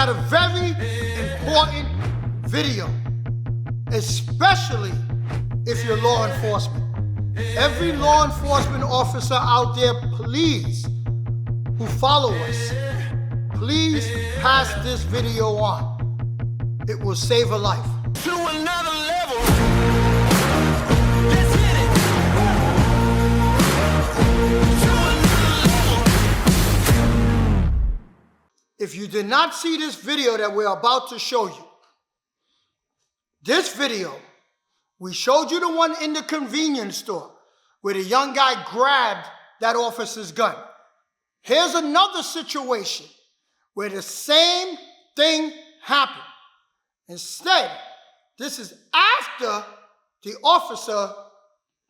got a very important video, especially if you're law enforcement. Every law enforcement officer out there, please, who follow us, please pass this video on. It will save a life. To another level. Let's hit it. To another level. If you did not see this video that we're about to show you, this video, we showed you the one in the convenience store where the young guy grabbed that officer's gun. Here's another situation where the same thing happened. Instead, this is after the officer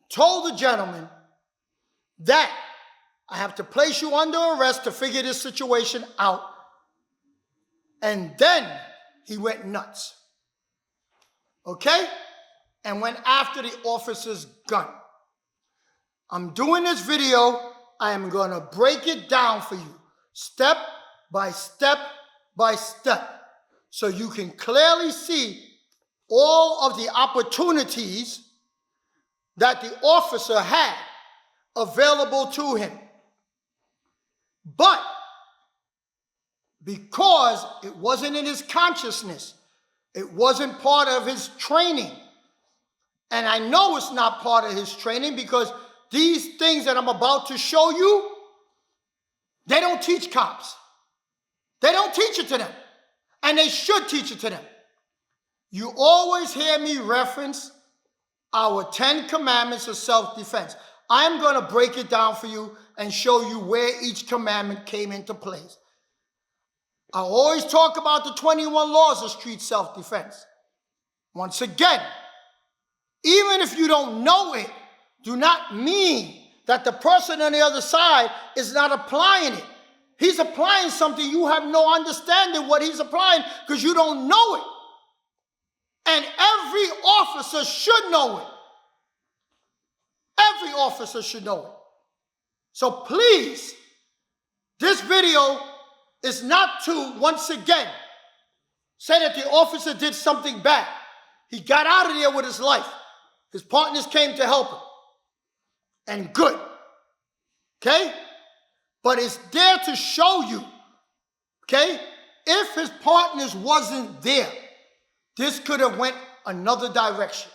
told the gentleman that I have to place you under arrest to figure this situation out. And then he went nuts. Okay? And went after the officer's gun. I'm doing this video. I am going to break it down for you, step by step by step, so you can clearly see all of the opportunities that the officer had available to him. But because it wasn't in his consciousness, it wasn't part of his training, and I know it's not part of his training because these things that I'm about to show you, they don't teach cops. They don't teach it to them. And they should teach it to them. You always hear me reference our 10 commandments of self-defense. I'm going to break it down for you and show you where each commandment came into place. I always talk about the 21 laws of street self-defense. Once again, even if you don't know it, do not mean that the person on the other side is not applying it. He's applying something you have no understanding what he's applying because you don't know it. And every officer should know it. Every officer should know it. So please, this video is not to, once again, say that the officer did something bad. He got out of there with his life. His partners came to help him. And good. Okay? But it's there to show you, okay? If his partners wasn't there, this could have went another direction.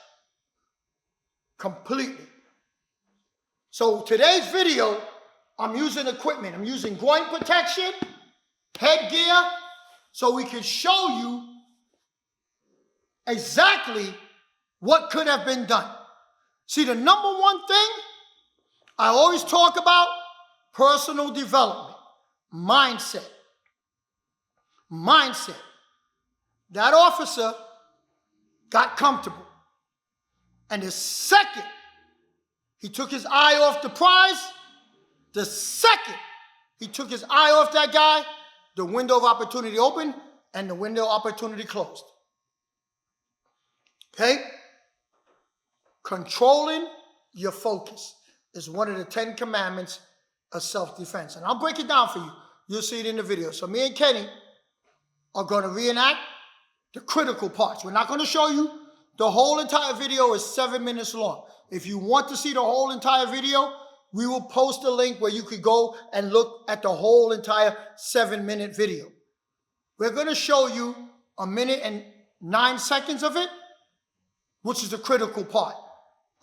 Completely. So today's video, I'm using equipment. I'm using groin protection, headgear, so we can show you exactly what could have been done. See, the number one thing I always talk about, personal development, mindset. Mindset. That officer got comfortable. And the second he took his eye off the prize, the second he took his eye off that guy, the window of opportunity opened and the window of opportunity closed. Okay? Controlling your focus is one of the 10 commandments of self-defense. And I'll break it down for you. You'll see it in the video. So me and Kenny are going to reenact the critical parts. We're not going to show you the whole entire video. Is 7 minutes long. If you want to see the whole entire video, we will post a link where you could go and look at the whole entire 7-minute video. We're going to show you 1 minute and 9 seconds of it, which is the critical part.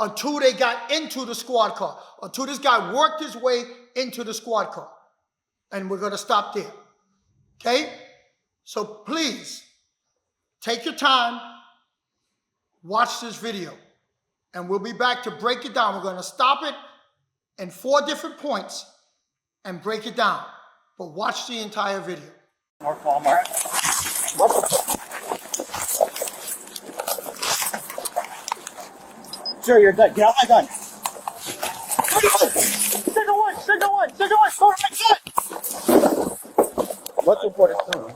Until they got into the squad car. Until this guy worked his way into the squad car. And we're going to stop there. Okay? So please, take your time. Watch this video. And we'll be back to break it down. We're going to stop it in 4 different points and break it down. But watch the entire video. Walmart. Sir, you're good. Get out my gun. Second one. Go to my gun. What's report is soon?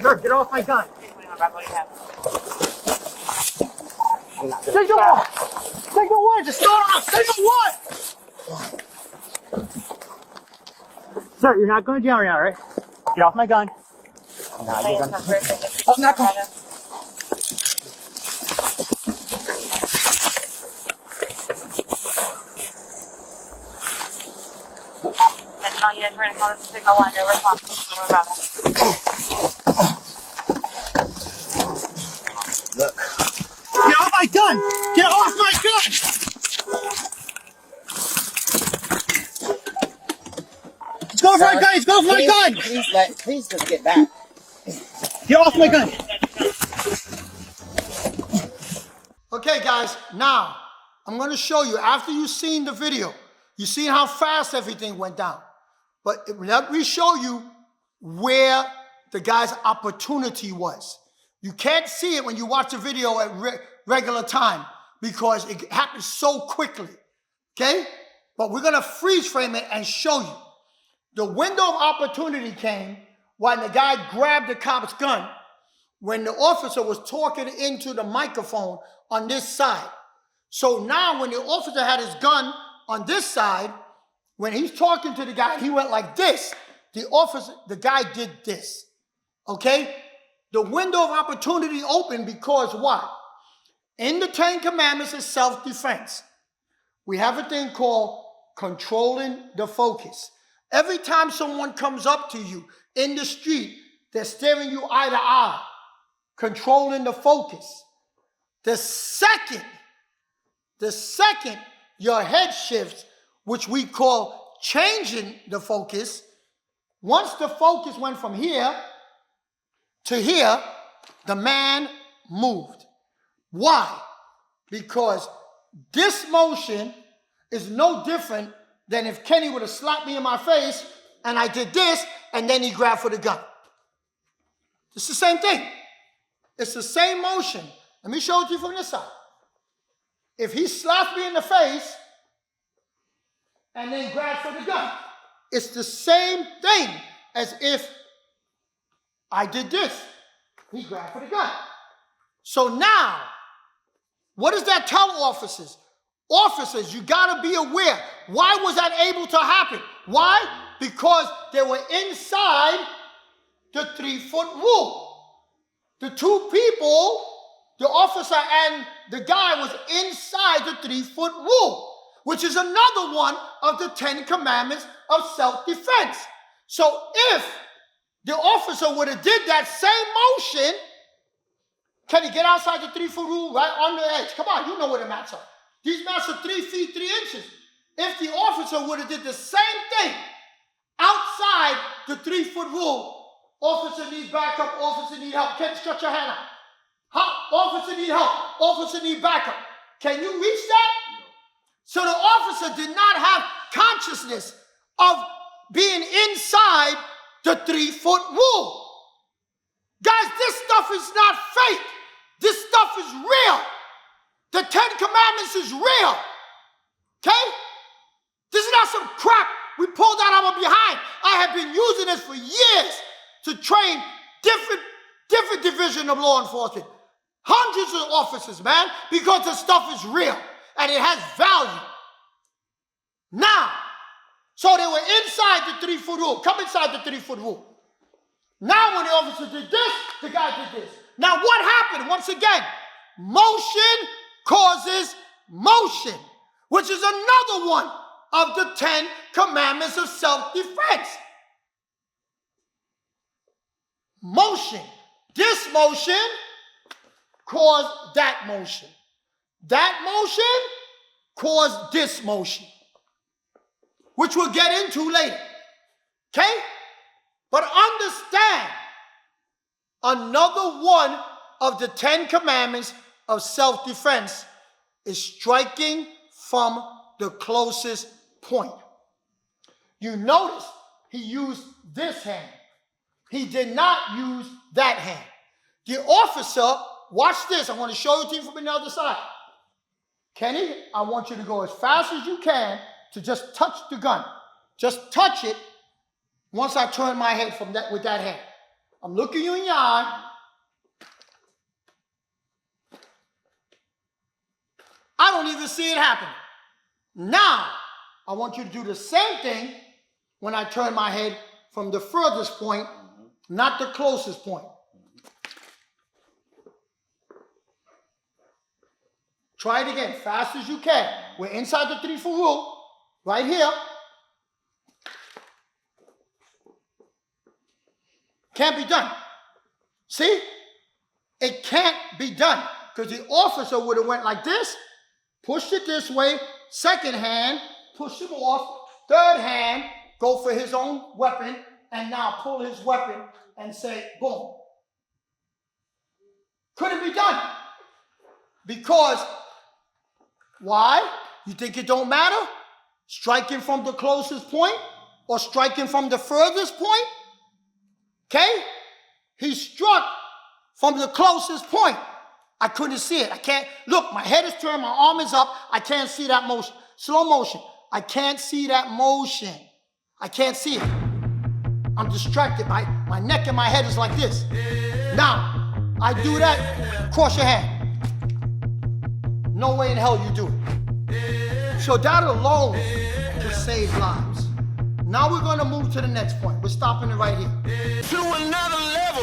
Sir, get off my gun. Second one. Just start off. Second one. Sir, you're not going down now, right? Get off my gun. Nah, you're gonna. Oh, not going. That's not yet trying to call this signal line. You're responsible about it. Look. Get off my gun! Get off my gun! He's going for my gun! He's going for my gun! Please just get back. Get off my gun! Okay, guys, now I'm going to show you, after you've seen the video, you've seen how fast everything went down. But let me show you where the guy's opportunity was. You can't see it when you watch the video at regular time because it happens so quickly, okay? But we're going to freeze frame it and show you. The window of opportunity came when the guy grabbed the cop's gun, when the officer was talking into the microphone on this side. So now when the officer had his gun on this side, when he's talking to the guy, he went like this. The guy did this, okay? The window of opportunity opened because what? In the 10 Commandments is self-defense. We have a thing called controlling the focus. Every time someone comes up to you in the street, they're staring you eye to eye, controlling the focus. The second your head shifts, which we call changing the focus, once the focus went from here to here, the man moved. Why? Because this motion is no different than if Kenny would have slapped me in my face and I did this and then he grabbed for the gun. It's the same thing. It's the same motion. Let me show it to you from this side. If he slapped me in the face and then grabbed for the gun, it's the same thing as if I did this. He grabbed for the gun. So now, what does that tell officers? Officers, you got to be aware. Why was that able to happen? Why? Because they were inside the 3-foot rule. The two people, the officer and the guy, was inside the 3-foot rule, which is another one of the 10 Commandments of self-defense. So if the officer would have did that same motion, can he get outside the 3-foot rule, right on the edge? Come on, you know where the mats are. These mats are 3 feet, 3 inches. If the officer would have did the same thing outside the 3-foot rule, officer needs backup, officer need help. Can you stretch your hand out? Officer need help, officer need backup. Can you reach that? So the officer did not have consciousness of being inside the 3-foot rule. Guys, this stuff is not fake. This stuff is real. The 10 Commandments is real. Okay? This is not some crap we pulled out of our behind. I have been using this for years to train different division of law enforcement. Hundreds of officers, man, because the stuff is real and it has value. Now, so they were inside the 3-foot rule. Come inside the 3-foot rule. Now when the officer did this, the guy did this. Now what happened? Once again, motion causes motion, which is another one of the 10 Commandments of self-defense. Motion. This motion caused that motion. That motion caused this motion, which we'll get into later. Okay? But understand, another one of the 10 Commandments of self-defense is striking from the closest point. You notice he used this hand. He did not use that hand. The officer, watch this. I want to show it to you from the other side. Kenny, I want you to go as fast as you can to just touch the gun. Just touch it once I turn my head from that with that hand. I'm looking you in your eye. I don't even see it happening. Now, I want you to do the same thing when I turn my head from the furthest point not the closest point. Try it again, fast as you can. We're inside the 3-foot rule, right here. Can't be done. See? It can't be done because the officer would have went like this, pushed it this way, second hand, push him off, third hand, go for his own weapon, and now pull his weapon and say, boom. Couldn't be done. Because, why? You think it don't matter? Striking from the closest point or striking from the furthest point? Okay? He struck from the closest point. I couldn't see it. I can't, look, my head is turned, my arm is up. I can't see that motion. Slow motion. I can't see that motion. I can't see it. I'm distracted. My neck and my head is like this. Now, I do that, cross your hand. No way in hell you do it. So that alone will save lives. Now we're going to move to the next point. We're stopping it right here. To another level.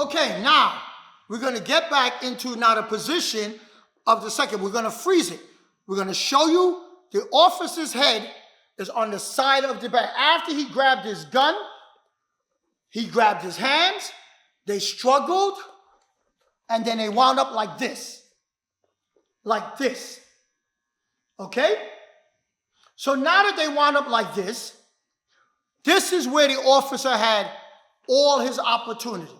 Okay, now we're going to get back into now the position of the second. We're going to freeze it. We're going to show you the officer's head is on the side of the bed. After he grabbed his gun, he grabbed his hands, they struggled, and then they wound up like this. Like this. Okay? So now that they wound up like this is where the officer had all his opportunity.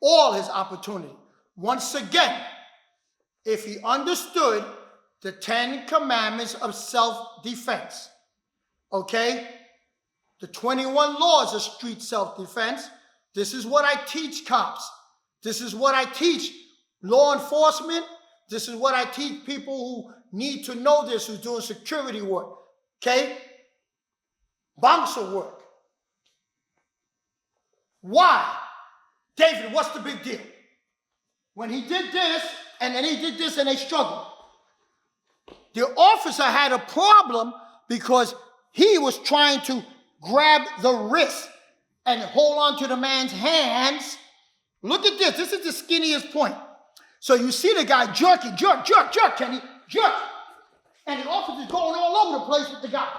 All his opportunity. Once again, if he understood the 10 commandments of self-defense, okay? The 21 laws of street self-defense. This is what I teach cops. This is what I teach law enforcement. This is what I teach people who need to know this, who's doing security work, okay? Bouncer work. Why? David, what's the big deal? When he did this, and then he did this, and they struggled. The officer had a problem because he was trying to grab the wrist and hold on to the man's hands. Look at this. This is the skinniest point. So you see the guy jerking, jerk, Kenny, jerk. And the officer's going all over the place with the guy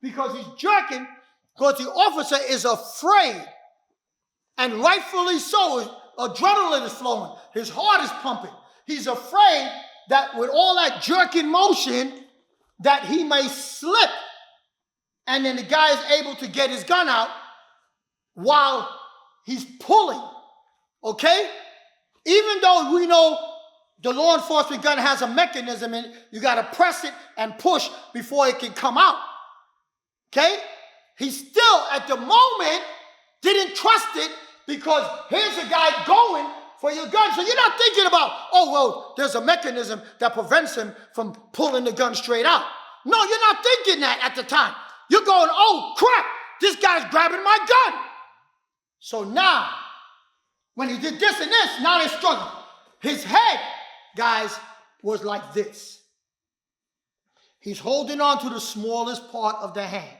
because he's jerking because the officer is afraid. And rightfully so. His adrenaline is flowing. His heart is pumping. He's afraid that with all that jerking motion that he may slip. And then the guy is able to get his gun out while he's pulling. Okay? Even though we know the law enforcement gun has a mechanism in it, you got to press it and push before it can come out. Okay? He still, at the moment, didn't trust it because here's a guy going for your gun. So you're not thinking about, oh, well, there's a mechanism that prevents him from pulling the gun straight out. No, you're not thinking that at the time. You're going, oh, crap, this guy's grabbing my gun. So now, when he did this and this, now they're struggling. His head, guys, was like this. He's holding on to the smallest part of the hand.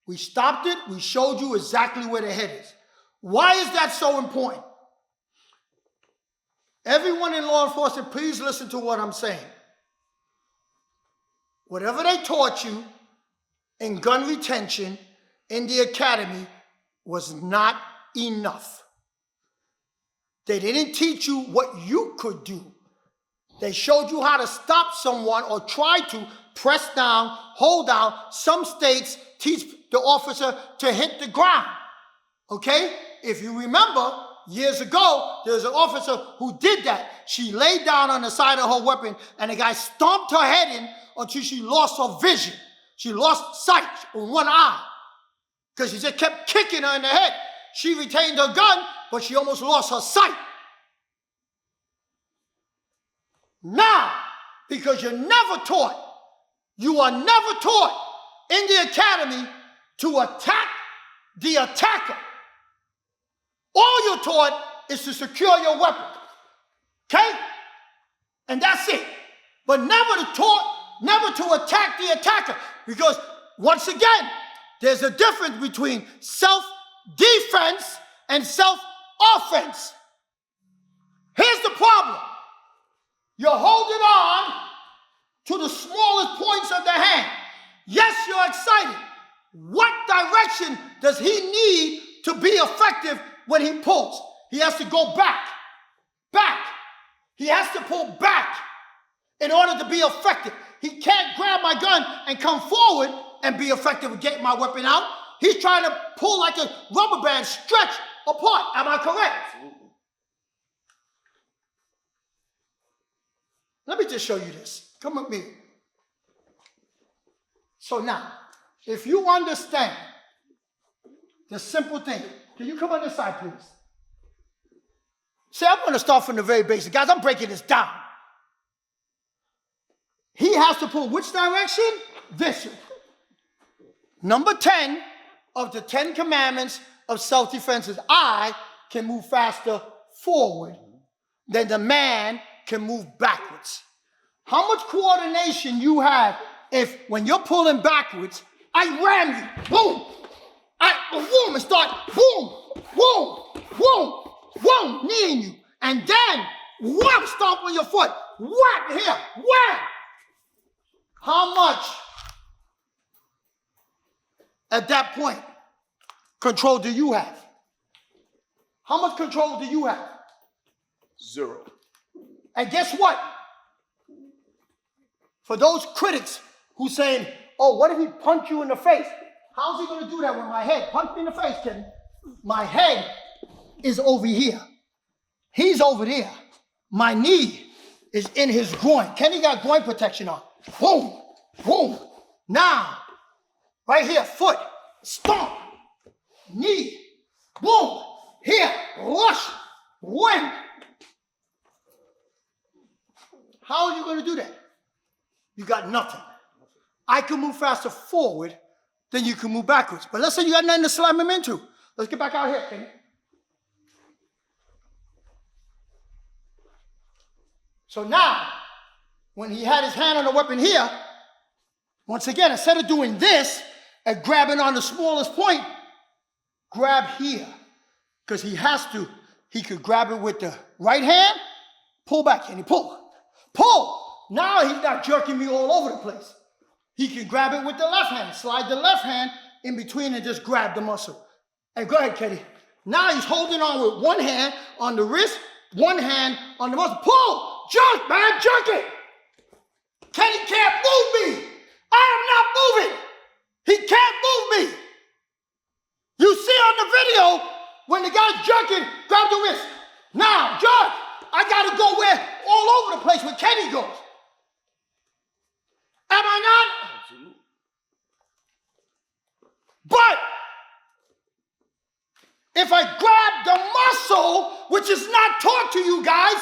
We stopped it. We showed you exactly where the head is. Why is that so important? Everyone in law enforcement, please listen to what I'm saying. Whatever they taught you in gun retention in the academy was not enough. They didn't teach you what you could do. They showed you how to stop someone or try to press down, hold down. Some states teach the officer to hit the ground. Okay? If you remember, years ago, there was an officer who did that. She laid down on the side of her weapon and the guy stomped her head in until she lost her vision. She lost sight in one eye because he just kept kicking her in the head. She retained her gun, but she almost lost her sight. Now, because you are never taught in the academy to attack the attacker. All you're taught is to secure your weapon. Okay? And that's it. But never to attack the attacker. Because once again, there's a difference between self-defense and self-offense. Here's the problem. You're holding on to the smallest points of the hand. Yes, you're excited. What direction does he need to be effective when he pulls? He has to go back. Back. He has to pull back in order to be effective. He can't grab my gun and come forward and be effective with getting my weapon out. He's trying to pull like a rubber band, stretch apart. Am I correct? Absolutely. Let me just show you this. Come with me. So now, if you understand the simple thing, can you come on this side, please? See, I'm going to start from the very basic. Guys, I'm breaking this down. He has to pull which direction? This. Number 10 of the 10 commandments of self-defense is I can move faster forward than the man can move backwards. How much coordination you have if when you're pulling backwards, I ram you, boom, boom, and start, boom, boom, boom, boom, kneeing you, and then, wham, stomp on your foot, wham, here, wham. How much at that point control do you have? How much control do you have? 0. And guess what? For those critics who saying, oh, what if he punch you in the face? How's he going to do that with my head? Punch me in the face, Ken. My head is over here. He's over there. My knee is in his groin. Kenny got groin protection on. Boom, boom. Now, right here, foot, stomp, knee, boom, here, rush, wham. How are you going to do that? You got nothing. I can move faster forward than you can move backwards. But let's say you got nothing to slam him into. Let's get back out here, Kenny. So now, when he had his hand on the weapon here, once again, instead of doing this and grabbing on the smallest point, grab here. Because he could grab it with the right hand, pull back, Kenny, pull. Pull! Now he's not jerking me all over the place. He can grab it with the left hand, slide the left hand in between and just grab the muscle. Hey, go ahead, Kenny. Now he's holding on with one hand on the wrist, one hand on the muscle. Pull! Jerk, man, jerk it! Kenny can't move me! I am not moving! He can't move me! You see on the video, when the guy's jerking, grab the wrist. Now, jerk! I gotta go all over the place where Kenny goes. Am I not? Absolutely. But if I grab the muscle, which is not taught to you guys,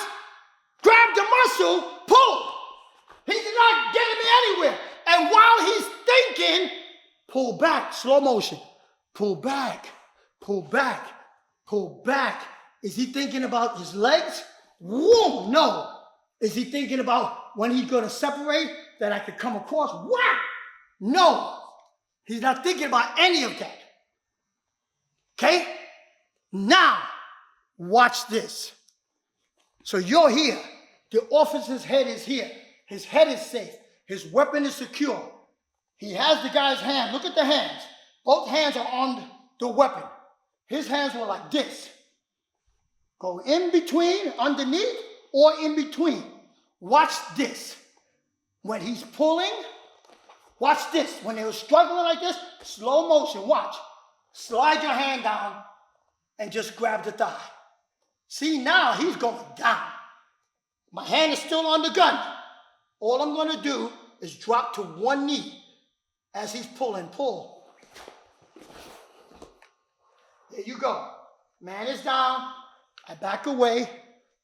grab the muscle, pull. He's not getting me anywhere. And while he's thinking, pull back, slow motion. Pull back, pull back, pull back. Is he thinking about his legs? Whoa, no. Is he thinking about when he's going to separate that I could come across? What? No. He's not thinking about any of that. Okay? Now, watch this. So you're here. The officer's head is here. His head is safe. His weapon is secure. He has the guy's hand. Look at the hands. Both hands are on the weapon. His hands were like this. Go in between, underneath, or in between. Watch this. When he's pulling, watch this. When they were struggling like this, slow motion, watch. Slide your hand down and just grab the thigh. See, now he's going down. My hand is still on the gun. All I'm going to do is drop to one knee as he's pulling. Pull. There you go. Man is down. I back away.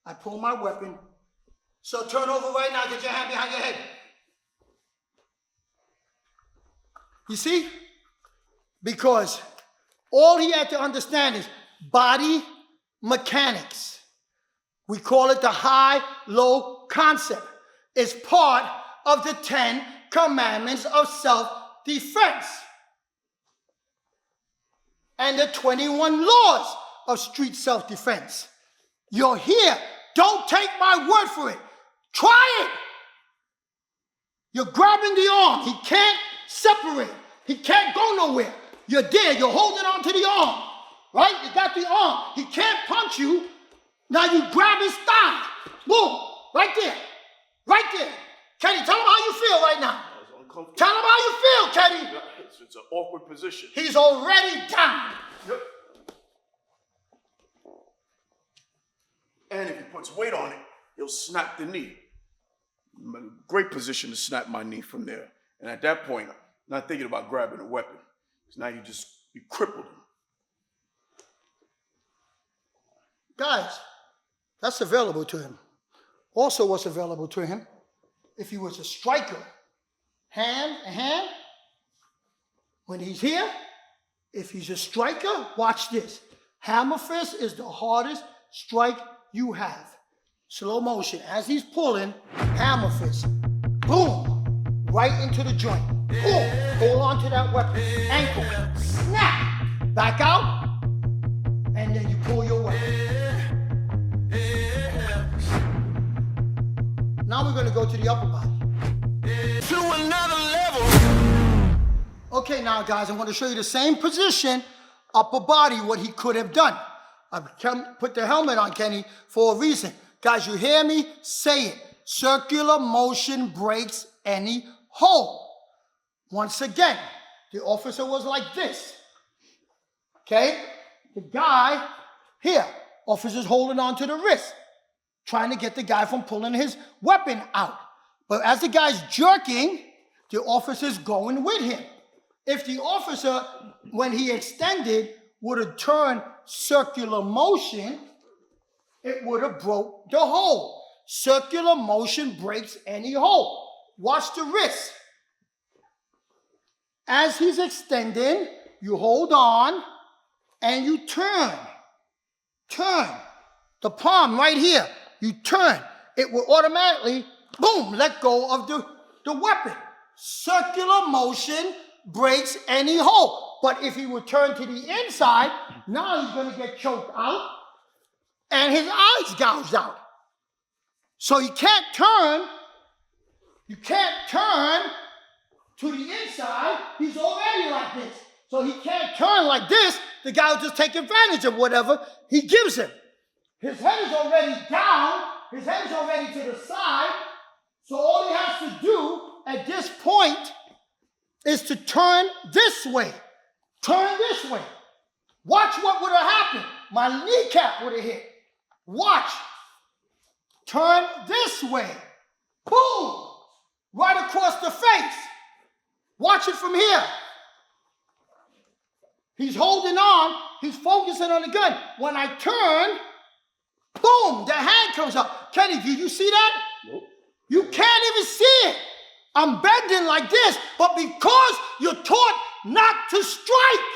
I pull my weapon. So turn over right now. Get your hand behind your head. You see? Because all he had to understand is body mechanics. We call it the high-low concept. It's part of the 10 commandments of self-defense. and the 21 laws of street self-defense. You're here. Don't take my word for it. Try it. You're grabbing the arm. He can't separate. He can't go nowhere. You're there. You're holding on to the arm. Right? You got the arm. He can't punch you. Now you grab his thigh. Boom. Right there. Right there. Kenny, tell him how you feel right now. Tell him how you feel, Kenny. It's an awkward position. He's already down. Yep. And if he puts weight on it, he'll snap the knee. I'm in a great position to snap my knee from there. And at that point, I'm not thinking about grabbing a weapon. Because now you crippled him. Guys, that's available to him. Also what's available to him, if he was a striker, hand, when he's here, if he's a striker, watch this. Hammer fist is the hardest strike you have. Slow motion, as he's pulling, hammer fist, boom, right into the joint. Boom, hold on to that weapon, ankle, snap, back out, and then you pull your weapon. Now we're gonna go to the upper body. To another level. Okay, now guys, I'm gonna show you the same position, upper body, what he could have done. I put the helmet on Kenny for a reason. Guys, you hear me? Say it. Circular motion breaks any hold. Once again, the officer was like this. Okay? The guy here, officer's holding on to the wrist, trying to get the guy from pulling his weapon out. But as the guy's jerking, the officer's going with him. If the officer, when he extended, would have turned circular motion, it would have broke the hold. Circular motion breaks any hold. Watch the wrist. As he's extending, you hold on and you turn. Turn. The palm right here. You turn. It will automatically, boom, let go of the weapon. Circular motion breaks any hold. But if he would turn to the inside, now he's going to get choked out and his eyes gouged out. So you can't turn. You can't turn to the inside. He's already like this. So he can't turn like this. The guy will just take advantage of whatever he gives him. His head is already down. His head is already to the side. So all he has to do at this point is to turn this way. Turn this way. Watch what would have happened. My kneecap would have hit. Watch. Turn this way. Boom. Right across the face. Watch it from here. He's holding on. He's focusing on the gun. When I turn, boom, the hand comes up. Kenny, do you see that? Nope. You can't even see it. I'm bending like this, but because you're taught not to strike,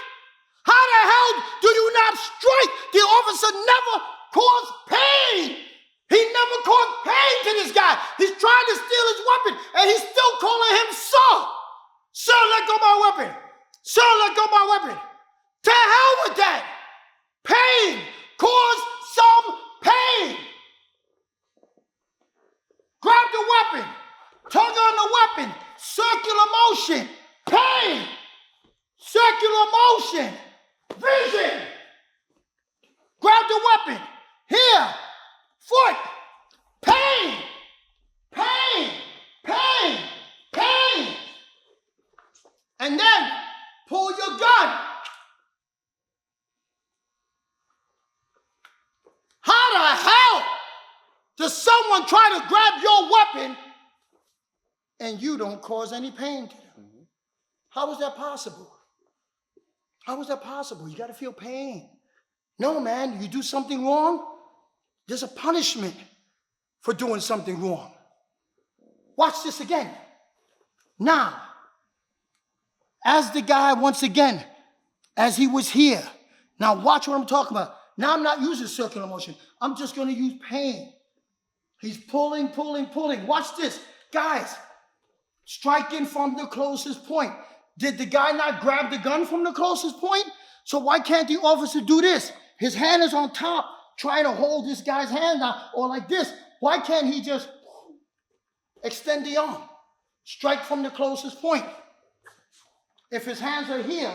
how the hell do you not strike? The officer never caused pain. He never caused pain to this guy. He's trying to steal his weapon, and he's still calling him sir. Sir, let go of my weapon. Sir, let go of my weapon. To hell with that. Pain. Cause some pain. Grab the weapon. Tug on the weapon. Circular motion. Pain. Circular motion. Vision. Grab the weapon. Here. Foot. Pain. Pain. Pain. Pain. And then pull your gun. How the hell does someone try to grab your weapon and you don't cause any pain to them? How is that possible? How is that possible? You got to feel pain. No, man, you do something wrong, there's a punishment for doing something wrong. Watch this again. Now, as the guy, once again, as he was here, now watch what I'm talking about. Now I'm not using circular motion. I'm just going to use pain. He's pulling, pulling, pulling. Watch this. Guys, striking from the closest point. Did the guy not grab the gun from the closest point? So why can't the officer do this? His hand is on top, trying to hold this guy's hand down, or like this. Why can't he just extend the arm? Strike from the closest point. If his hands are here,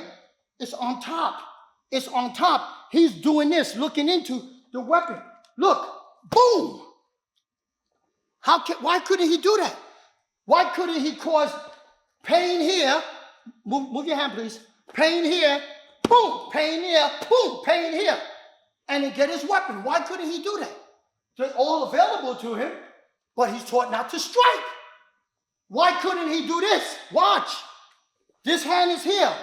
it's on top. It's on top. He's doing this, looking into the weapon. Look, boom. Why couldn't he do that? Why couldn't he cause pain here? Move your hand, please. Pain here, boom, pain here, boom, pain here. And then get his weapon. Why couldn't he do that? They're all available to him, but he's taught not to strike. Why couldn't he do this? Watch. This hand is here.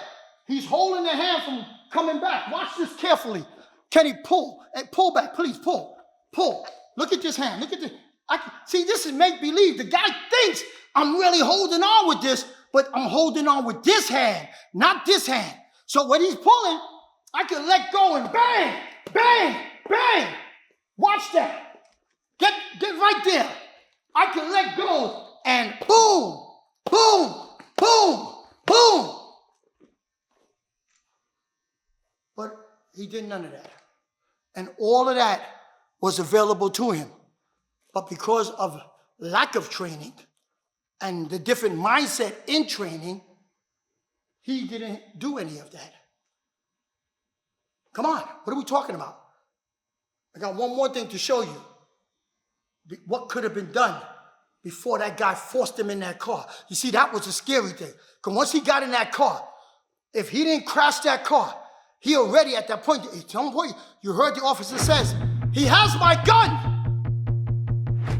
He's holding the hand from coming back. Watch this carefully. Can he pull? Pull back, please, pull. Pull. Look at this hand. Look at this. See, this is make-believe. The guy thinks I'm really holding on with this, but I'm holding on with this hand, not this hand. So when he's pulling, I can let go and bang, bang, bang. Watch that. Get right there. I can let go and boom, boom, boom, boom. But he did none of that. And all of that was available to him. But because of lack of training and the different mindset in training, he didn't do any of that. Come on, what are we talking about? I got one more thing to show you. What could have been done before that guy forced him in that car. You see, that was a scary thing. Because once he got in that car, if he didn't crash that car, he already at that point, you heard the officer says, he has my gun.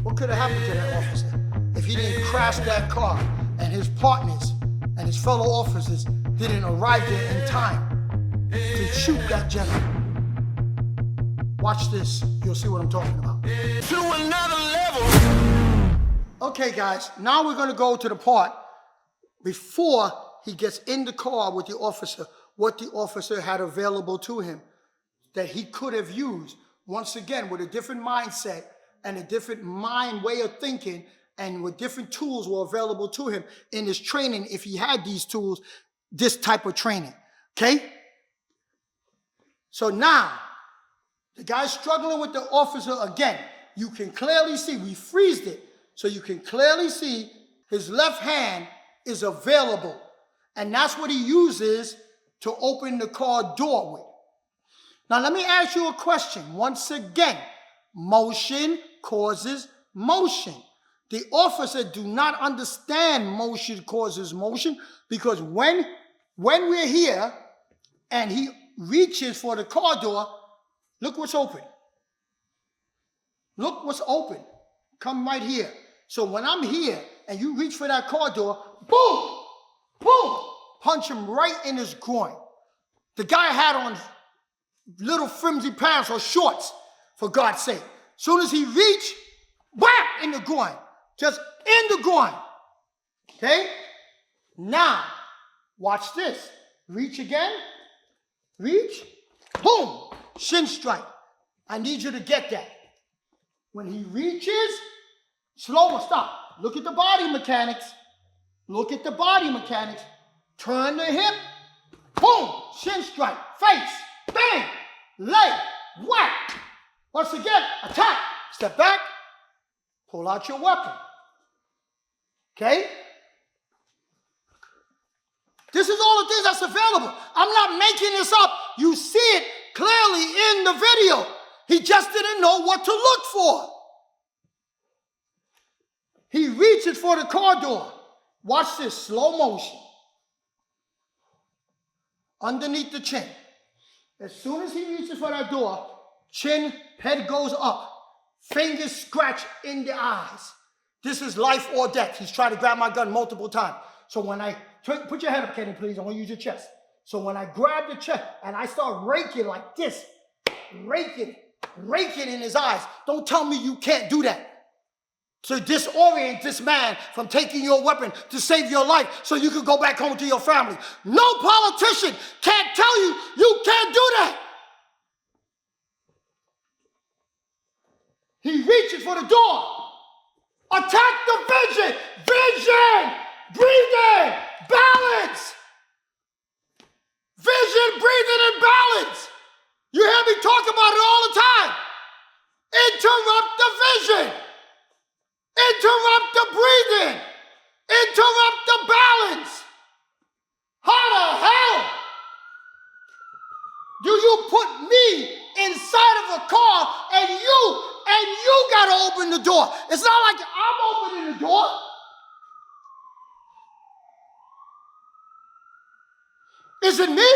What could have happened to that officer if he didn't crash that car and his partners and his fellow officers didn't arrive there in time to shoot that gentleman? Watch this. You'll see what I'm talking about. To another level. Okay, guys. Now we're going to go to the part before he gets in the car with the officer, what the officer had available to him that he could have used, once again, with a different mindset and a different way of thinking, and with different tools were available to him in his training if he had these tools, this type of training, okay? So now, the guy's struggling with the officer again. You can clearly see, we freezed it, so you can clearly see his left hand is available. And that's what he uses to open the car door with. Now, let me ask you a question. Once again, motion causes motion. The officer do not understand motion causes motion, because when we're here and he reaches for the car door, look what's open. Look what's open. Come right here. So when I'm here and you reach for that car door, boom, boom, punch him right in his groin. The guy had on little flimsy pants or shorts, for God's sake. Soon as he reached, whap, in the groin. Just in the groin. Okay? Now, watch this. Reach again. Reach. Boom. Shin strike. I need you to get that. When he reaches, slower, stop. Look at the body mechanics. Look at the body mechanics. Turn the hip. Boom. Shin strike. Face. Bang. Leg. Whack. Once again, attack. Step back. Pull out your weapon. Okay? This is all the things that's available. I'm not making this up. You see it clearly in the video. He just didn't know what to look for. He reaches for the car door. Watch this, slow motion. Underneath the chin. As soon as he reaches for that door, chin, head goes up. Fingers scratch in the eyes. This is life or death. He's tried to grab my gun multiple times. So when I, put your head up, Kenny, please. I want to use your chest. So when I grab the chest and I start raking like this, raking in his eyes, don't tell me you can't do that. To disorient this man from taking your weapon to save your life so you can go back home to your family. No politician can't tell you you can't do that. He reaches for the door. Attack the vision. Vision. Breathing. Balance. Vision, breathing, and balance. you put me inside of a car and you gotta open the door? It's not like I'm opening the door. Is it me?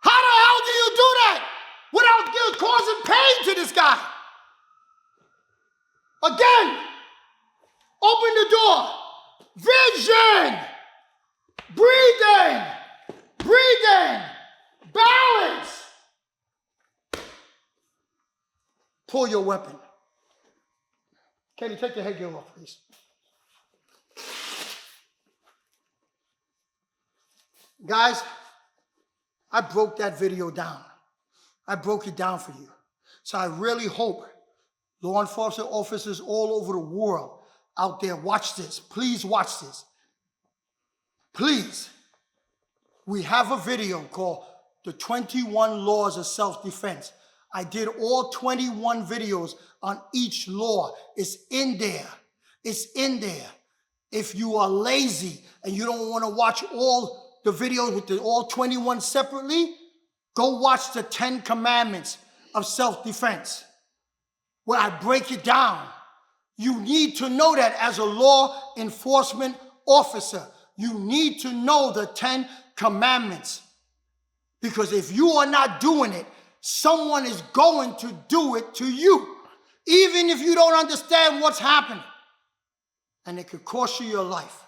How the hell do you do that without causing pain to this guy? Again, open the door. Vision. Breathing. Breathing. Balance. Pull your weapon. Kenny, take the headgear off, please. Guys, I broke that video down. I broke it down for you. So I really hope law enforcement officers all over the world out there watch this. Please watch this. Please. We have a video called The 21 Laws of Self-Defense. I did all 21 videos on each law. It's in there. It's in there. If you are lazy and you don't want to watch all the videos with all 21 separately, go watch the 10 Commandments of Self-Defense, where I break it down. You need to know that as a law enforcement officer. You need to know the 10 Commandments. Because if you are not doing it, someone is going to do it to you, even if you don't understand what's happening. And it could cost you your life.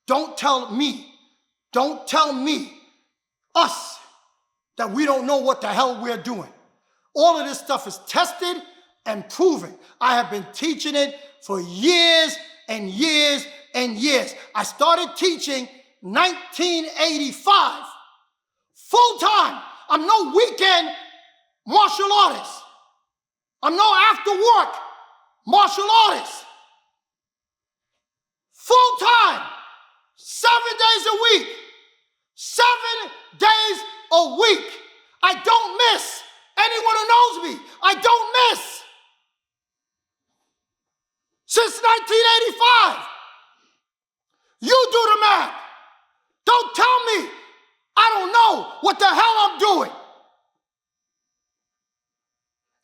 Don't tell me, us, that we don't know what the hell we're doing. All of this stuff is tested and proven. I have been teaching it for years and years and years. I started teaching 1985, full time. I'm no weekend martial artist. I'm no after work martial artist. Full time, 7 days a week. 7 days a week. I don't miss. Anyone who knows me, I don't miss. Since 1985. You do the math. Don't tell me I don't know what the hell I'm doing.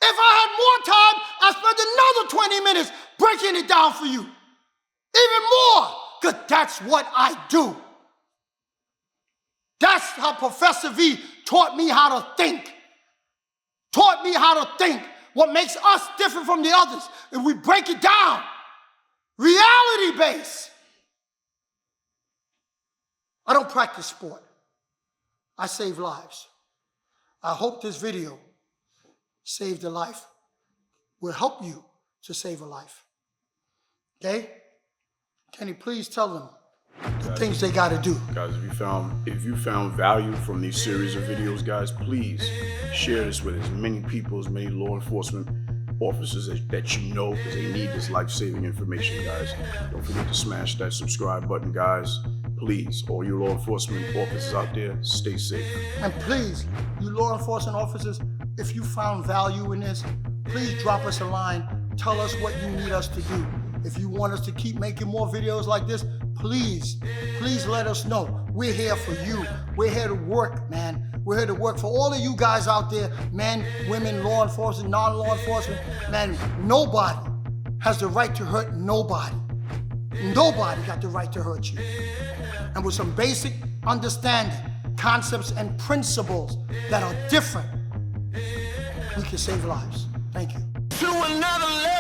If I had more time, I'd spend another 20 minutes breaking it down for you. Even more, because that's what I do. That's how Professor V taught me how to think. Taught me how to think. What makes us different from the others. If we break it down, reality based. I don't practice sport. I save lives. I hope this video saved a life. Will help you to save a life. Okay? Can you please tell them the things they got to do? Guys, if you found value from these series of videos, guys, please share this with as many people, as many law enforcement officers that you know, because they need this life-saving information, guys. Don't forget to smash that subscribe button, guys. Please, all you law enforcement officers out there, stay safe. And please, you law enforcement officers, if you found value in this, please drop us a line. Tell us what you need us to do. If you want us to keep making more videos like this, please let us know. We're here for you. We're here to work, man. We're here to work for all of you guys out there, men, women, law enforcement, non-law enforcement. Man, nobody has the right to hurt nobody. Nobody got the right to hurt you. And with some basic understanding, concepts and principles that are different, we can save lives. Thank you. To another level.